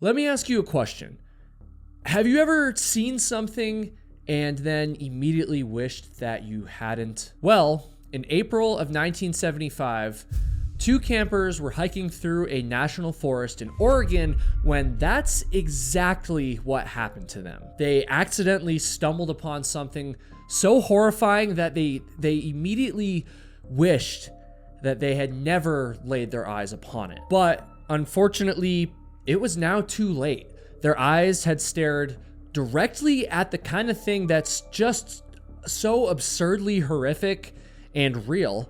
Let me ask you a question. Have you ever seen something and then immediately wished that you hadn't? Well, in April of 1975, two campers were hiking through a national forest in Oregon when that's exactly what happened to them. They accidentally stumbled upon something so horrifying that they immediately wished that they had never laid their eyes upon it. But unfortunately, it was now too late. Their eyes had stared directly at the kind of thing that's just so absurdly horrific and real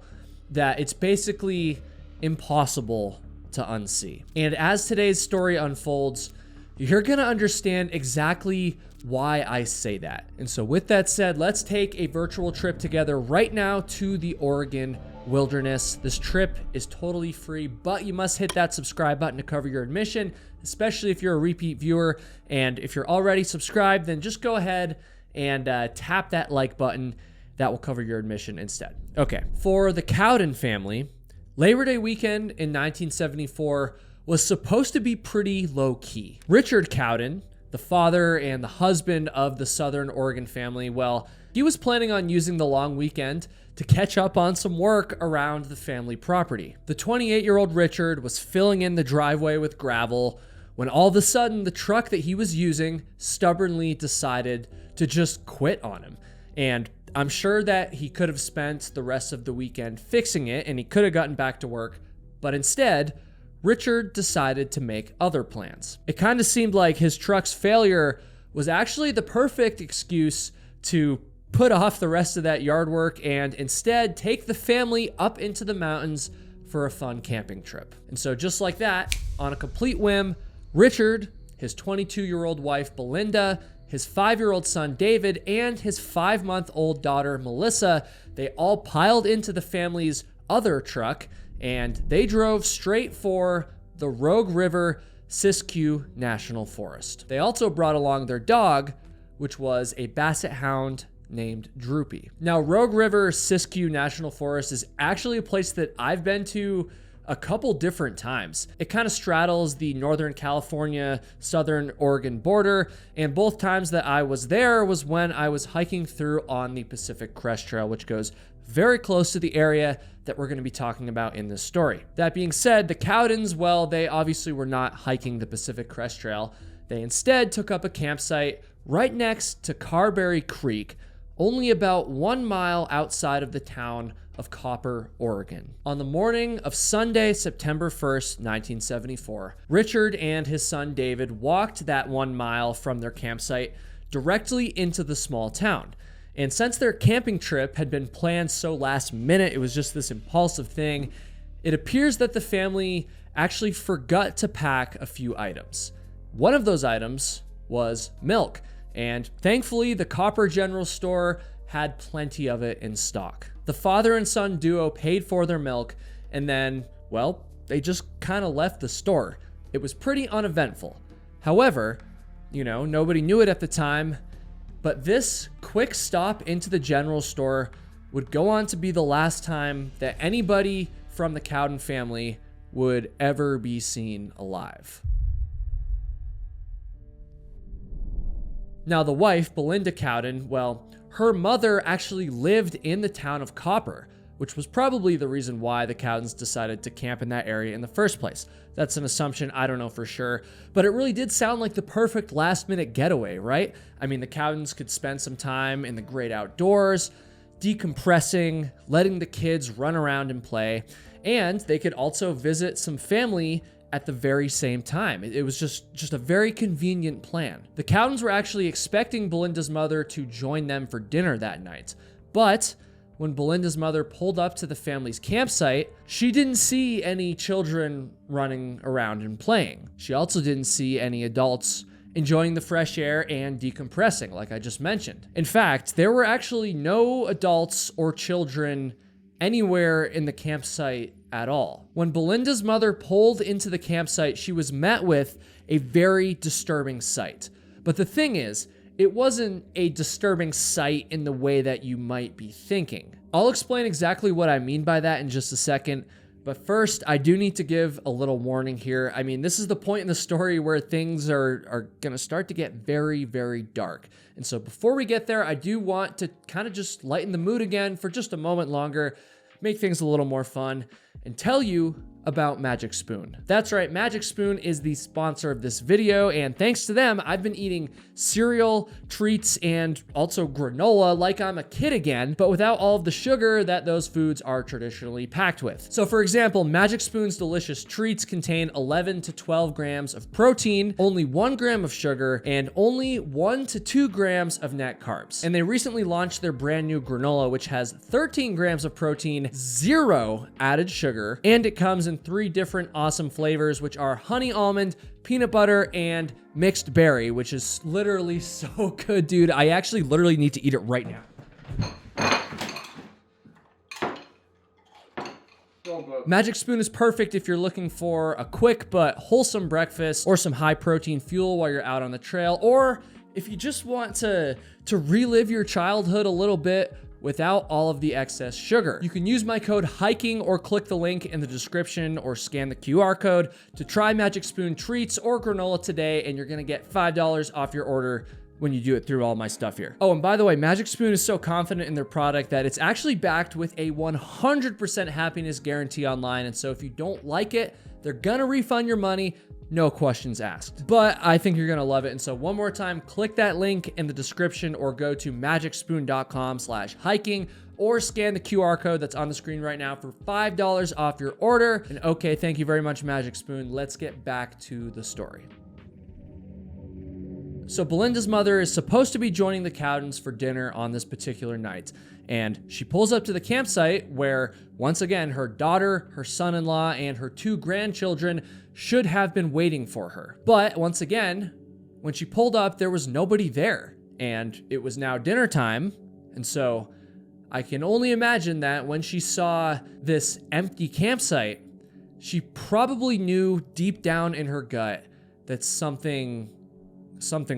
that it's basically impossible to unsee. And as today's story unfolds, you're gonna understand exactly why I say that. And so with that said, let's take a virtual trip together right now to the Oregon wilderness. This trip is totally free, but you must hit that subscribe button to cover your admission, especially if you're a repeat viewer. And if you're already subscribed, then just go ahead and tap that like button. That will cover your admission instead. Okay, for the Cowden family, Labor Day weekend in 1974 was supposed to be pretty low-key. Richard Cowden, the father and the husband of the Southern Oregon family, well, he was planning on using the long weekend to catch up on some work around the family property. The 28-year-old Richard was filling in the driveway with gravel when all of a sudden the truck that he was using stubbornly decided to just quit on him. And I'm sure that he could have spent the rest of the weekend fixing it and he could have gotten back to work, but instead, Richard decided to make other plans. It kind of seemed like his truck's failure was actually the perfect excuse to put off the rest of that yard work and instead take the family up into the mountains for a fun camping trip. And so just like that, on a complete whim, Richard, his 22-year-old wife Belinda, his 5-year-old son David, and his 5-month-old daughter Melissa, they all piled into the family's other truck and they drove straight for the Rogue River Siskiyou National Forest. They also brought along their dog, which was a basset hound named Droopy. Now, Rogue River Siskiyou National Forest is actually a place that I've been to a couple different times. It kind of straddles the Northern California, Southern Oregon border, and both times that I was there was when I was hiking through on the Pacific Crest Trail, which goes very close to the area that we're going to be talking about in this story. That being said, the Cowdens, well, they obviously were not hiking the Pacific Crest Trail. They instead took up a campsite right next to Carberry Creek, only about 1 mile outside of the town of Copper, Oregon. On the morning of Sunday, September 1st, 1974, Richard and his son David walked that 1 mile from their campsite directly into the small town. And since their camping trip had been planned so last minute, it was just this impulsive thing, it appears that the family actually forgot to pack a few items. One of those items was milk, and thankfully the Copper General Store had plenty of it in stock. The father and son duo paid for their milk, and then, well, they just kind of left the store. It was pretty uneventful. However, nobody knew it at the time, but this quick stop into the general store would go on to be the last time that anybody from the Cowden family would ever be seen alive. Now, the wife, Belinda Cowden, well, her mother actually lived in the town of Copper, which was probably the reason why the Cowdens decided to camp in that area in the first place. That's an assumption, I don't know for sure, but it really did sound like the perfect last-minute getaway, right? I mean, the Cowdens could spend some time in the great outdoors, decompressing, letting the kids run around and play, and they could also visit some family at the very same time. It was just a very convenient plan. The Cowdens were actually expecting Belinda's mother to join them for dinner that night, but when Belinda's mother pulled up to the family's campsite, she didn't see any children running around and playing. She also didn't see any adults enjoying the fresh air and decompressing, like I just mentioned. In fact, there were actually no adults or children anywhere in the campsite at all. When Belinda's mother pulled into the campsite, she was met with a very disturbing sight. But the thing is, it wasn't a disturbing sight in the way that you might be thinking. I'll explain exactly what I mean by that in just a second, But first, I do need to give a little warning here. I mean, this is the point in the story where things are going to start to get very, very dark. And so before we get there, I do want to kind of just lighten the mood again for just a moment longer, make things a little more fun, and tell you about Magic Spoon. That's right, Magic Spoon is the sponsor of this video, and thanks to them, I've been eating cereal, treats, and also granola like I'm a kid again, but without all of the sugar that those foods are traditionally packed with. So for example, Magic Spoon's delicious treats contain 11 to 12 grams of protein, only 1 gram of sugar, and only 1 to 2 grams of net carbs. And they recently launched their brand new granola, which has 13 grams of protein, 0 added sugar, and it comes in 3 different awesome flavors, which are honey almond, peanut butter, and mixed berry, which is literally so good, dude. I actually literally need to eat it right now. Magic Spoon is perfect if you're looking for a quick but wholesome breakfast or some high protein fuel while you're out on the trail, or if you just want to relive your childhood a little bit without all of the excess sugar. You can use my code HIKING or click the link in the description or scan the QR code to try Magic Spoon treats or granola today, and you're gonna get $5 off your order when you do it through all my stuff here. Oh, and by the way, Magic Spoon is so confident in their product that it's actually backed with a 100% happiness guarantee online, and so if you don't like it, they're gonna refund your money, no questions asked. But I think you're gonna love it. And so one more time, click that link in the description or go to magicspoon.com/hiking or scan the QR code that's on the screen right now for $5 off your order. And okay, thank you very much, Magic Spoon. Let's get back to the story. So Belinda's mother is supposed to be joining the Cowdens for dinner on this particular night. And she pulls up to the campsite where, once again, her daughter, her son-in-law, and her 2 grandchildren should have been waiting for her. But once again, when she pulled up, there was nobody there. And it was now dinner time. And so I can only imagine that when she saw this empty campsite, she probably knew deep down in her gut that something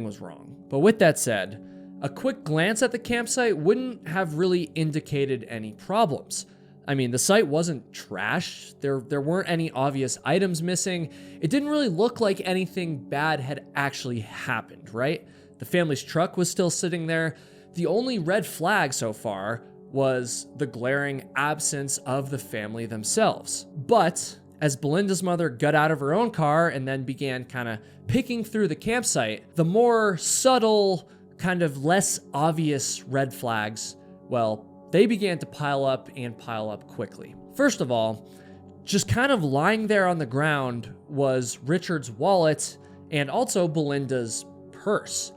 was wrong. But with that said, a quick glance at the campsite wouldn't have really indicated any problems. I mean, the site wasn't trashed. There weren't any obvious items missing. It didn't really look like anything bad had actually happened, right? The family's truck was still sitting there. The only red flag so far was the glaring absence of the family themselves. But as Belinda's mother got out of her own car and then began kind of picking through the campsite, the more subtle, kind of less obvious red flags, well, they began to pile up quickly. First of all, just kind of lying there on the ground was Richard's wallet and also Belinda's purse.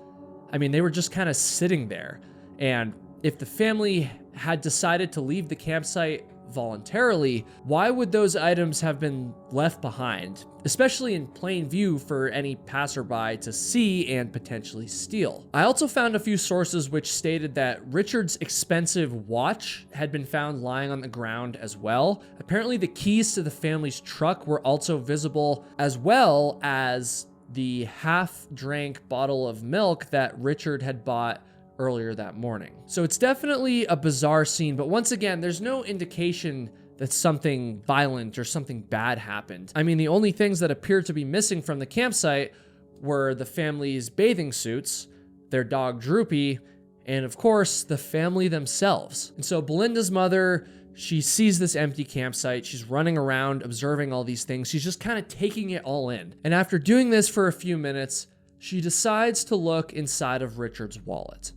I mean, they were just kind of sitting there. And if the family had decided to leave the campsite voluntarily, why would those items have been left behind, especially in plain view for any passerby to see and potentially steal? I also found a few sources which stated that Richard's expensive watch had been found lying on the ground as well. Apparently the keys to the family's truck were also visible, as well as the half-drank bottle of milk that Richard had bought earlier that morning. So it's definitely a bizarre scene, but once again, there's no indication that something violent or something bad happened. I mean, the only things that appeared to be missing from the campsite were the family's bathing suits, their dog Droopy, and of course, the family themselves. And so Belinda's mother, she sees this empty campsite. She's running around, observing all these things. She's just kind of taking it all in. And after doing this for a few minutes, she decides to look inside of Richard's wallet.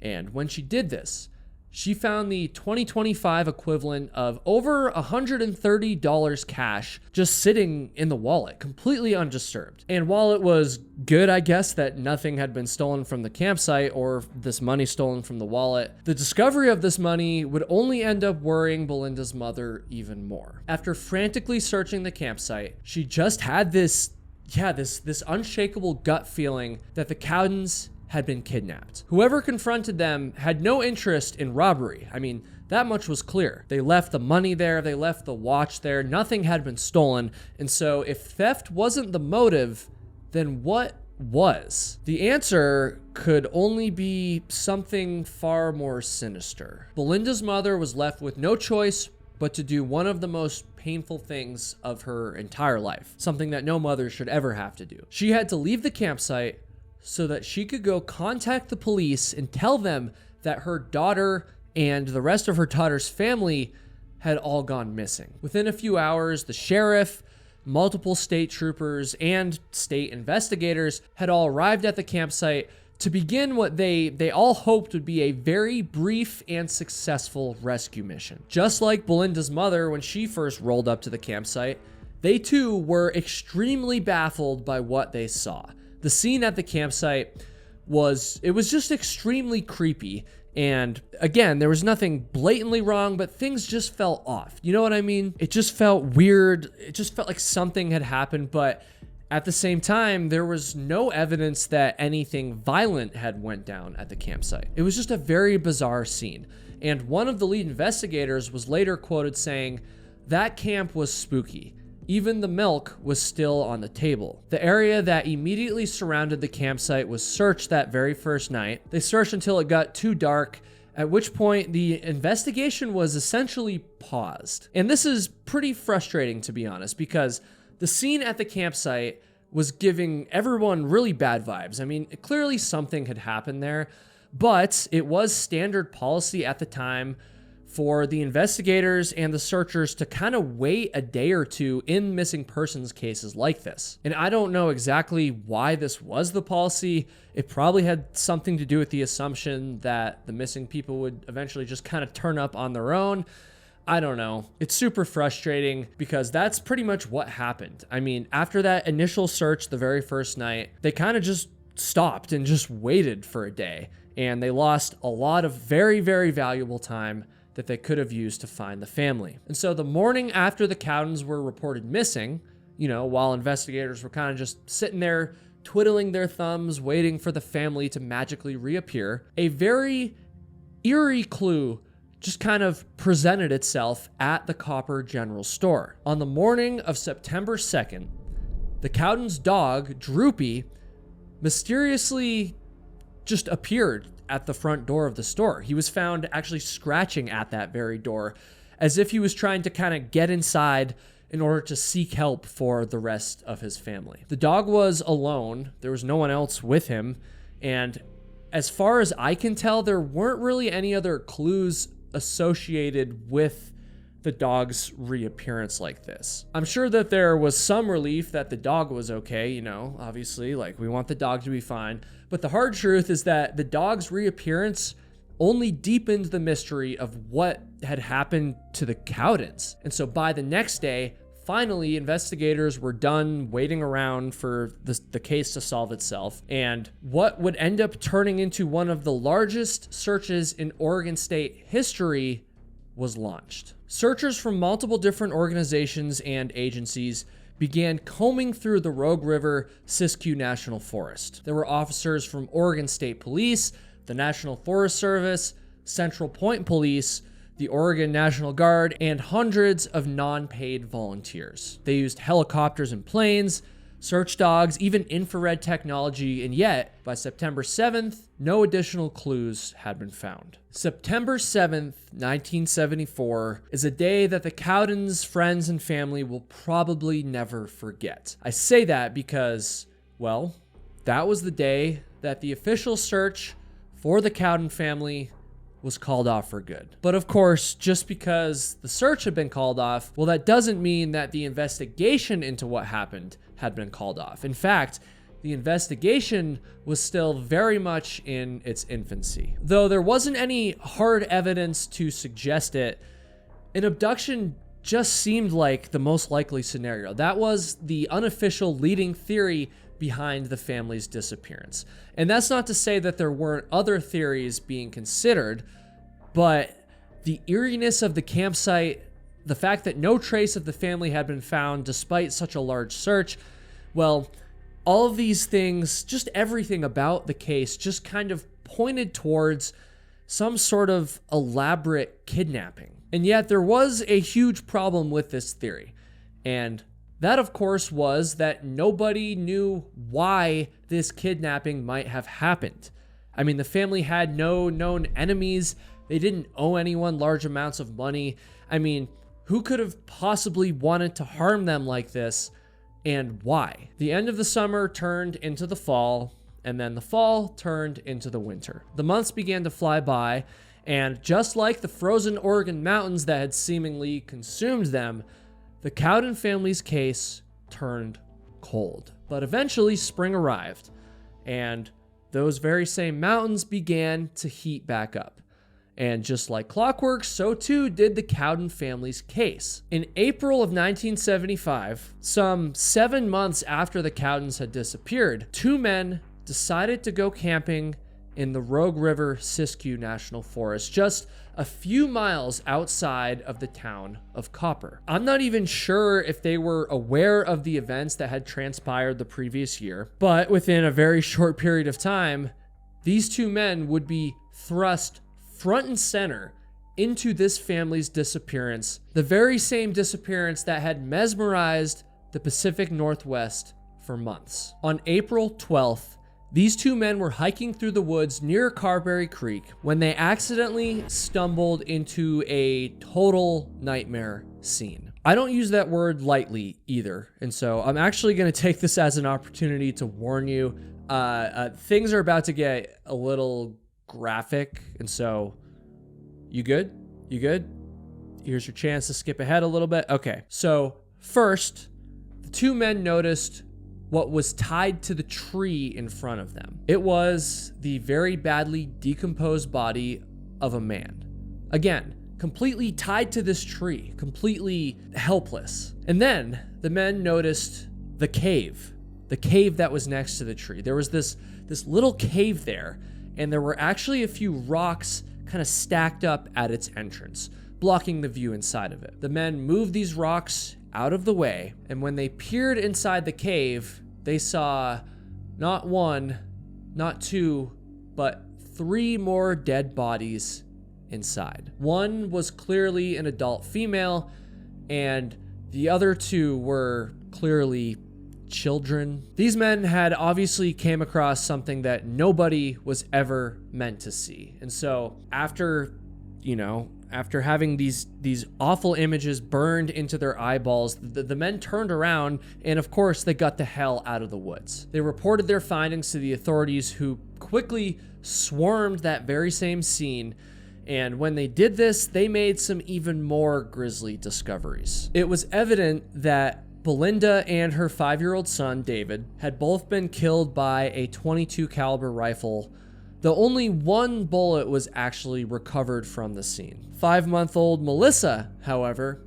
And when she did this, she found the 2025 equivalent of over $130 cash just sitting in the wallet, completely undisturbed. And while it was good, I guess, that nothing had been stolen from the campsite or this money stolen from the wallet, the discovery of this money would only end up worrying Belinda's mother even more. After frantically searching the campsite, she just had this unshakable gut feeling that the Cowdens had been kidnapped. Whoever confronted them had no interest in robbery. I mean, that much was clear. They left the money there, they left the watch there, nothing had been stolen. And so if theft wasn't the motive, then what was? The answer could only be something far more sinister. Belinda's mother was left with no choice but to do one of the most painful things of her entire life, something that no mother should ever have to do. She had to leave the campsite so that she could go contact the police and tell them that her daughter and the rest of her daughter's family had all gone missing. Within a few hours, the sheriff, multiple state troopers, and state investigators had all arrived at the campsite to begin what they all hoped would be a very brief and successful rescue mission. Just like Belinda's mother when she first rolled up to the campsite, they too were extremely baffled by what they saw. The scene at the campsite was just extremely creepy. And again, there was nothing blatantly wrong, but things just felt off. You know what I mean? It just felt weird. It just felt like something had happened, but at the same time, there was no evidence that anything violent had went down at the campsite. It was just a very bizarre scene. And one of the lead investigators was later quoted saying, "That camp was spooky. Even the milk was still on the table." The area that immediately surrounded the campsite was searched that very first night. They searched until it got too dark, at which point the investigation was essentially paused. And this is pretty frustrating, to be honest, because the scene at the campsite was giving everyone really bad vibes. I mean, clearly something had happened there, but it was standard policy at the time for the investigators and the searchers to kind of wait a day or two in missing persons cases like this. And I don't know exactly why this was the policy. It probably had something to do with the assumption that the missing people would eventually just kind of turn up on their own. I don't know. It's super frustrating because that's pretty much what happened. I mean, after that initial search the very first night, they kind of just stopped and just waited for a day. And they lost a lot of very, very valuable time that they could have used to find the family. And so the morning after the Cowdens were reported missing, while investigators were kind of just sitting there twiddling their thumbs, waiting for the family to magically reappear, a very eerie clue just kind of presented itself at the Copper General Store. On the morning of September 2nd, the Cowdens' dog, Droopy, mysteriously just appeared at the front door of the store. He was found actually scratching at that very door as if he was trying to kind of get inside in order to seek help for the rest of his family. The dog was alone. There was no one else with him. And as far as I can tell, there weren't really any other clues associated with the dog's reappearance like this. I'm sure that there was some relief that the dog was okay, obviously, like we want the dog to be fine. But the hard truth is that the dog's reappearance only deepened the mystery of what had happened to the Cowdens. And so by the next day, finally, investigators were done waiting around for the case to solve itself. And what would end up turning into one of the largest searches in Oregon State history was launched. Searchers from multiple different organizations and agencies began combing through the Rogue River Siskiyou National Forest. There were officers from Oregon State Police, the National Forest Service, Central Point Police, the Oregon National Guard, and hundreds of non-paid volunteers. They used helicopters and planes, search dogs, even infrared technology, and yet, by September 7th, no additional clues had been found. September 7th, 1974, is a day that the Cowdens' friends and family will probably never forget. I say that because, well, that was the day that the official search for the Cowden family was called off for good. But of course, just because the search had been called off, well, that doesn't mean that the investigation into what happened had been called off. In fact, the investigation was still very much in its infancy. Though there wasn't any hard evidence to suggest it, an abduction just seemed like the most likely scenario. That was the unofficial leading theory behind the family's disappearance. And that's not to say that there weren't other theories being considered, but the eeriness of the campsite, the fact that no trace of the family had been found despite such a large search, well, all of these things, just everything about the case just kind of pointed towards some sort of elaborate kidnapping. And yet there was a huge problem with this theory. And that, of course, was that nobody knew why this kidnapping might have happened. I mean, the family had no known enemies. They didn't owe anyone large amounts of money. I mean, Who could have possibly wanted to harm them like this, and why? The end of the summer turned into the fall, and then the fall turned into the winter. The months began to fly by, and just like the frozen Oregon mountains that had seemingly consumed them, the Cowden family's case turned cold. But eventually spring arrived, and those very same mountains began to heat back up. And just like clockwork, so too did the Cowden family's case. In April of 1975, some 7 months after the Cowdens had disappeared, two men decided to go camping in the Rogue River Siskiyou National Forest, just a few miles outside of the town of Copper. I'm not even sure if they were aware of the events that had transpired the previous year, but within a very short period of time, these two men would be thrust front and center into this family's disappearance, the very same disappearance that had mesmerized the Pacific Northwest for months. On April 12th, these two men were hiking through the woods near Carberry Creek when they accidentally stumbled into a total nightmare scene. I don't use that word lightly either, and so I'm actually going to take this as an opportunity to warn you. Things are about to get a little graphic, and so you good? You good? Here's your chance to skip ahead a little bit. Okay, so first, the two men noticed what was tied to the tree in front of them. It was the very badly decomposed body of a man. Again, completely tied to this tree, completely helpless. And then the men noticed the cave that was next to the tree. There was this little cave there, and there were actually a few rocks kind of stacked up at its entrance, blocking the view inside of it. The men moved these rocks out of the way, and when they peered inside the cave, they saw not one, not two, but three more dead bodies inside. One was clearly an adult female, and the other two were clearly children. These men had obviously came across something that nobody was ever meant to see. And so after having these awful images burned into their eyeballs, the men turned around and of course they got the hell out of the woods. They reported their findings to the authorities, who quickly swarmed that very same scene. And when they did this, they made some even more grisly discoveries. It was evident that Belinda and her 5-year-old son, David, had both been killed by a .22 caliber rifle, though only one bullet was actually recovered from the scene. 5-month-old Melissa, however,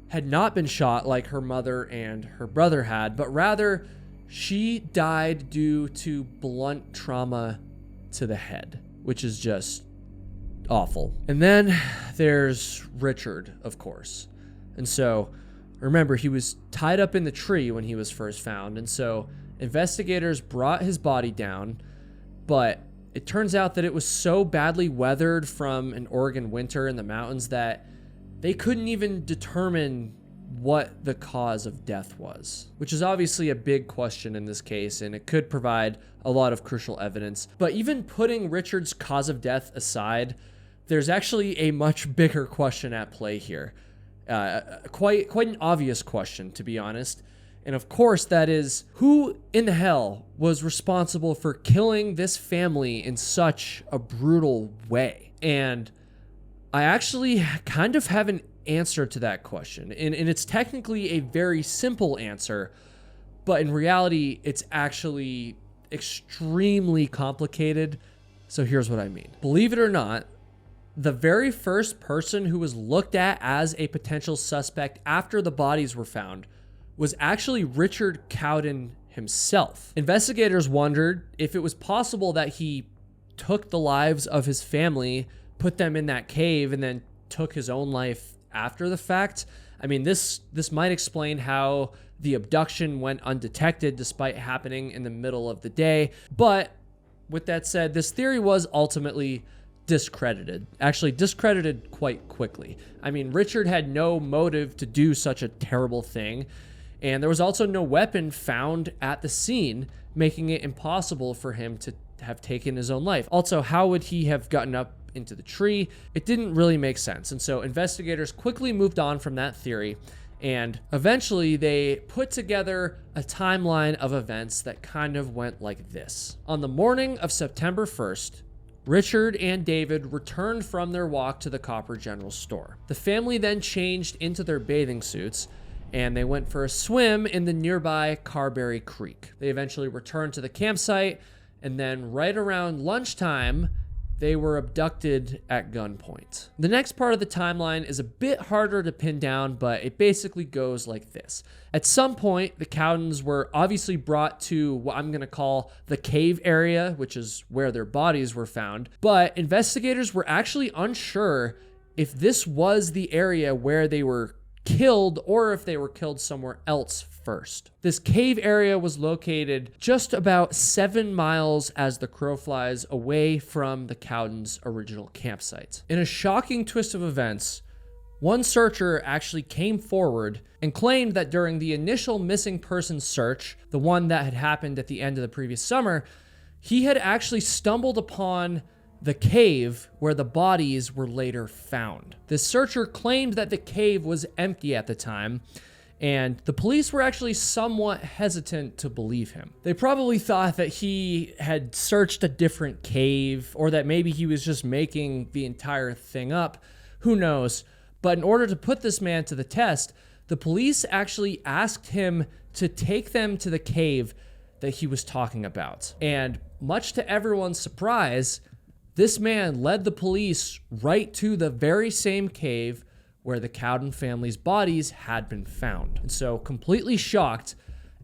had not been shot like her mother and her brother had, but rather she died due to blunt trauma to the head, which is just awful. And then there's Richard, of course. And so remember, he was tied up in the tree when he was first found, and so investigators brought his body down, but it turns out that it was so badly weathered from an Oregon winter in the mountains that they couldn't even determine what the cause of death was, which is obviously a big question in this case, and it could provide a lot of crucial evidence. But even putting Richard's cause of death aside, there's actually a much bigger question at play here. Quite an obvious question, to be honest. And of course, that is, who in the hell was responsible for killing this family in such a brutal way? And I actually kind of have an answer to that question. And it's technically a very simple answer, but in reality, it's actually extremely complicated. So here's what I mean. Believe it or not, the very first person who was looked at as a potential suspect after the bodies were found was actually Richard Cowden himself. Investigators wondered if it was possible that he took the lives of his family, put them in that cave, and then took his own life after the fact. I mean, this might explain how the abduction went undetected despite happening in the middle of the day. But with that said, this theory was ultimately discredited quite quickly. I mean, Richard had no motive to do such a terrible thing, and there was also no weapon found at the scene, making it impossible for him to have taken his own life. Also, how would he have gotten up up into the tree. It didn't really make sense. And so investigators quickly moved on from that theory. And eventually they put together a timeline of events that kind of went like this. On the morning of September 1st, Richard and David returned from their walk to the Copper General Store. The family then changed into their bathing suits and they went for a swim in the nearby Carberry Creek. They eventually returned to the campsite, and then right around lunchtime, they were abducted at gunpoint. The next part of the timeline is a bit harder to pin down, but it basically goes like this. At some point, the Cowdens were obviously brought to what I'm going to call the cave area, which is where their bodies were found, but investigators were actually unsure if this was the area where they were killed or if they were killed somewhere else first. This cave area was located just about 7 miles as the crow flies away from the Cowdens' original campsite. In a shocking twist of events, one searcher actually came forward and claimed that during the initial missing person search, the one that had happened at the end of the previous summer, he had actually stumbled upon the cave where the bodies were later found. This searcher claimed that the cave was empty at the time, and the police were actually somewhat hesitant to believe him. They probably thought that he had searched a different cave, or that maybe he was just making the entire thing up. Who knows? But in order to put this man to the test, the police actually asked him to take them to the cave that he was talking about. And much to everyone's surprise, this man led the police right to the very same cave where the Cowden family's bodies had been found. And so, completely shocked,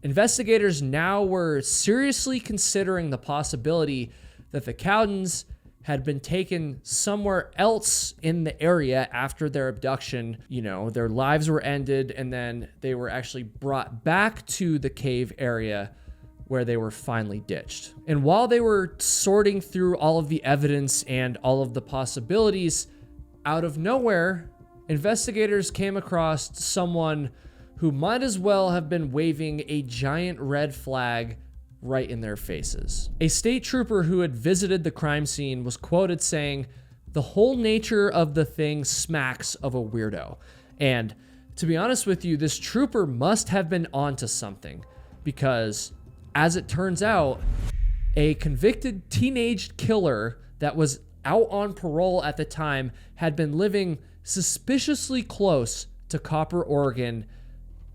investigators now were seriously considering the possibility that the Cowdens had been taken somewhere else in the area after their abduction. You know, their lives were ended, and then they were actually brought back to the cave area where they were finally ditched. And while they were sorting through all of the evidence and all of the possibilities, out of nowhere, investigators came across someone who might as well have been waving a giant red flag right in their faces. A state trooper who had visited the crime scene was quoted saying, "The whole nature of the thing smacks of a weirdo." And to be honest with you, this trooper must have been onto something, because as it turns out, a convicted teenage killer that was out on parole at the time had been living suspiciously close to Copper, Oregon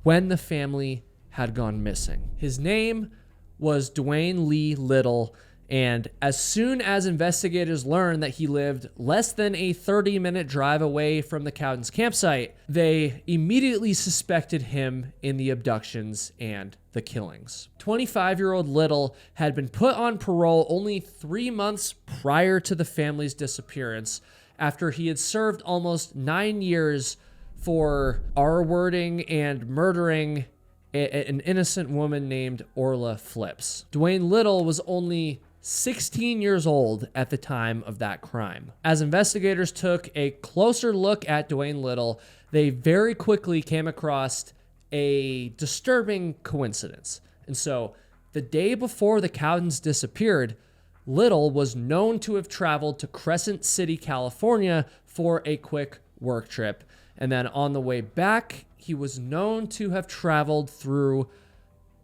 when the family had gone missing. His name was Dwayne Lee Little, and as soon as investigators learned that he lived less than a 30-minute drive away from the Cowdens' campsite, they immediately suspected him in the abductions and the killings. 25-year-old Little had been put on parole only 3 months prior to the family's disappearance, after he had served almost 9 years for R-wording and murdering an innocent woman named Orla Flips. Dwayne Little was only 16 years old at the time of that crime. As investigators took a closer look at Dwayne Little, they very quickly came across a disturbing coincidence. And so, the day before the Cowdens disappeared, Little was known to have traveled to Crescent City, California for a quick work trip. And then on the way back, he was known to have traveled through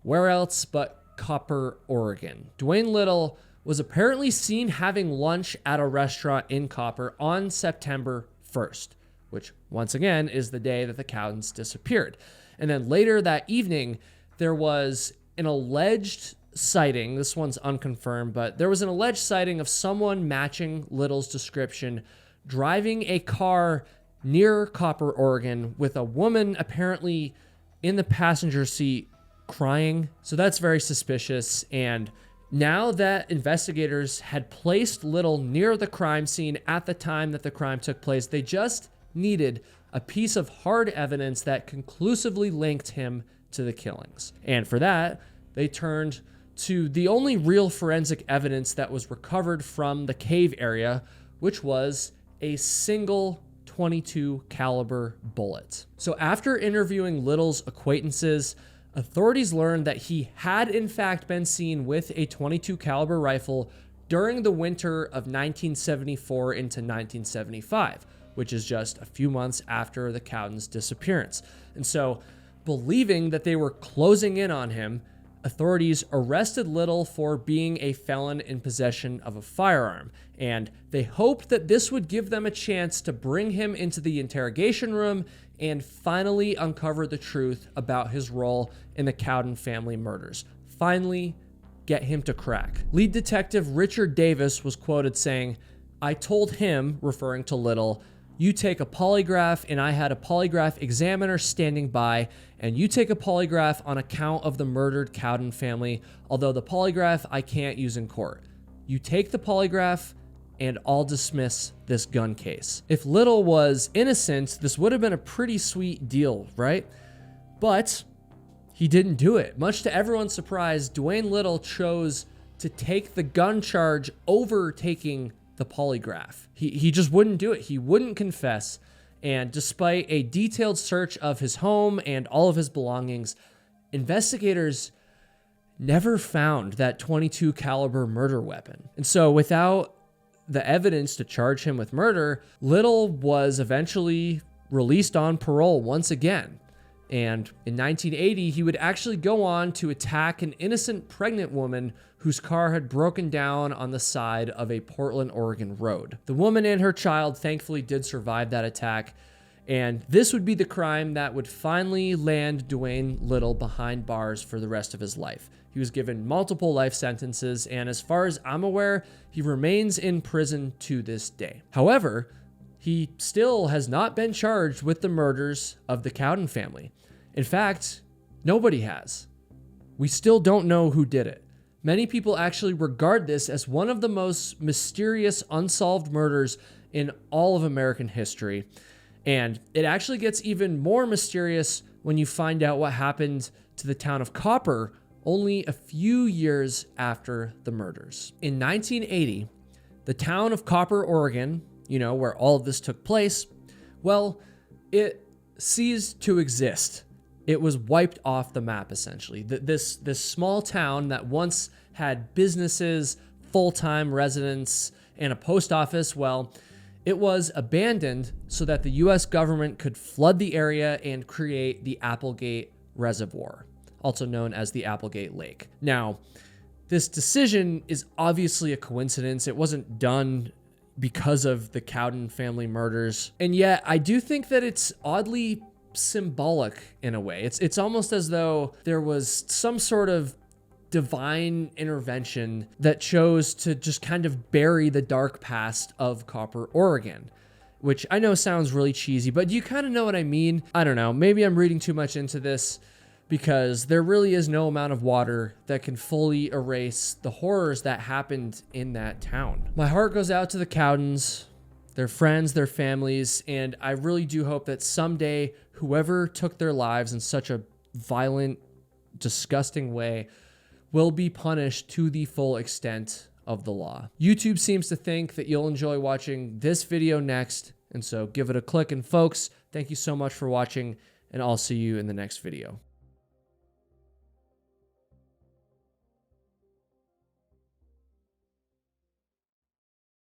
where else but Copper, Oregon. Dwayne Little was apparently seen having lunch at a restaurant in Copper on September 1st, which once again is the day that the Cowdens disappeared. And then later that evening, there was an alleged sighting. This one's unconfirmed, but there was an alleged sighting of someone matching Little's description driving a car near Copper, Oregon, with a woman apparently in the passenger seat crying. So that's very suspicious. And now that investigators had placed Little near the crime scene at the time that the crime took place, they just needed a piece of hard evidence that conclusively linked him to the killings. And for that, they turned to the only real forensic evidence that was recovered from the cave area, which was a single .22 caliber bullet. So after interviewing Little's acquaintances, authorities learned that he had in fact been seen with a .22 caliber rifle during the winter of 1974 into 1975, which is just a few months after the Cowden's disappearance. And so, believing that they were closing in on him, authorities arrested Little for being a felon in possession of a firearm, and they hoped that this would give them a chance to bring him into the interrogation room and finally uncover the truth about his role in the Cowden family murders. Finally, get him to crack. Lead detective Richard Davis was quoted saying, "I told him," referring to Little, "you take a polygraph, and I had a polygraph examiner standing by, and you take a polygraph on account of the murdered Cowden family, although the polygraph I can't use in court. You take the polygraph, and I'll dismiss this gun case." If Little was innocent, this would have been a pretty sweet deal, right? But he didn't do it. Much to everyone's surprise, Duane Little chose to take the gun charge over taking the polygraph. He just wouldn't do it. He wouldn't confess. And despite a detailed search of his home and all of his belongings, investigators never found that .22 caliber murder weapon. And so without the evidence to charge him with murder, Little was eventually released on parole once again. And in 1980, he would actually go on to attack an innocent pregnant woman whose car had broken down on the side of a Portland, Oregon road. The woman and her child thankfully did survive that attack, and this would be the crime that would finally land Duane Little behind bars for the rest of his life. He was given multiple life sentences, and as far as I'm aware, he remains in prison to this day. However, he still has not been charged with the murders of the Cowden family. In fact, nobody has. We still don't know who did it. Many people actually regard this as one of the most mysterious unsolved murders in all of American history. And it actually gets even more mysterious when you find out what happened to the town of Copper only a few years after the murders. In 1980, the town of Copper, Oregon, where all of this took place, well, it ceased to exist. It was wiped off the map, essentially. This small town that once had businesses, full-time residents, and a post office, well, it was abandoned so that the U.S. government could flood the area and create the Applegate Reservoir, also known as the Applegate Lake. Now, this decision is obviously a coincidence. It wasn't done because of the Cowden family murders. And yet, I do think that it's oddly symbolic in a way. It's almost as though there was some sort of divine intervention that chose to just kind of bury the dark past of Copper, Oregon, which I know sounds really cheesy, but you kind of know what I mean. I don't know. Maybe I'm reading too much into this, because there really is no amount of water that can fully erase the horrors that happened in that town. My heart goes out to the Cowdens, their friends, their families, and I really do hope that someday whoever took their lives in such a violent, disgusting way will be punished to the full extent of the law. YouTube seems to think that you'll enjoy watching this video next, and so give it a click. And folks, thank you so much for watching, and I'll see you in the next video.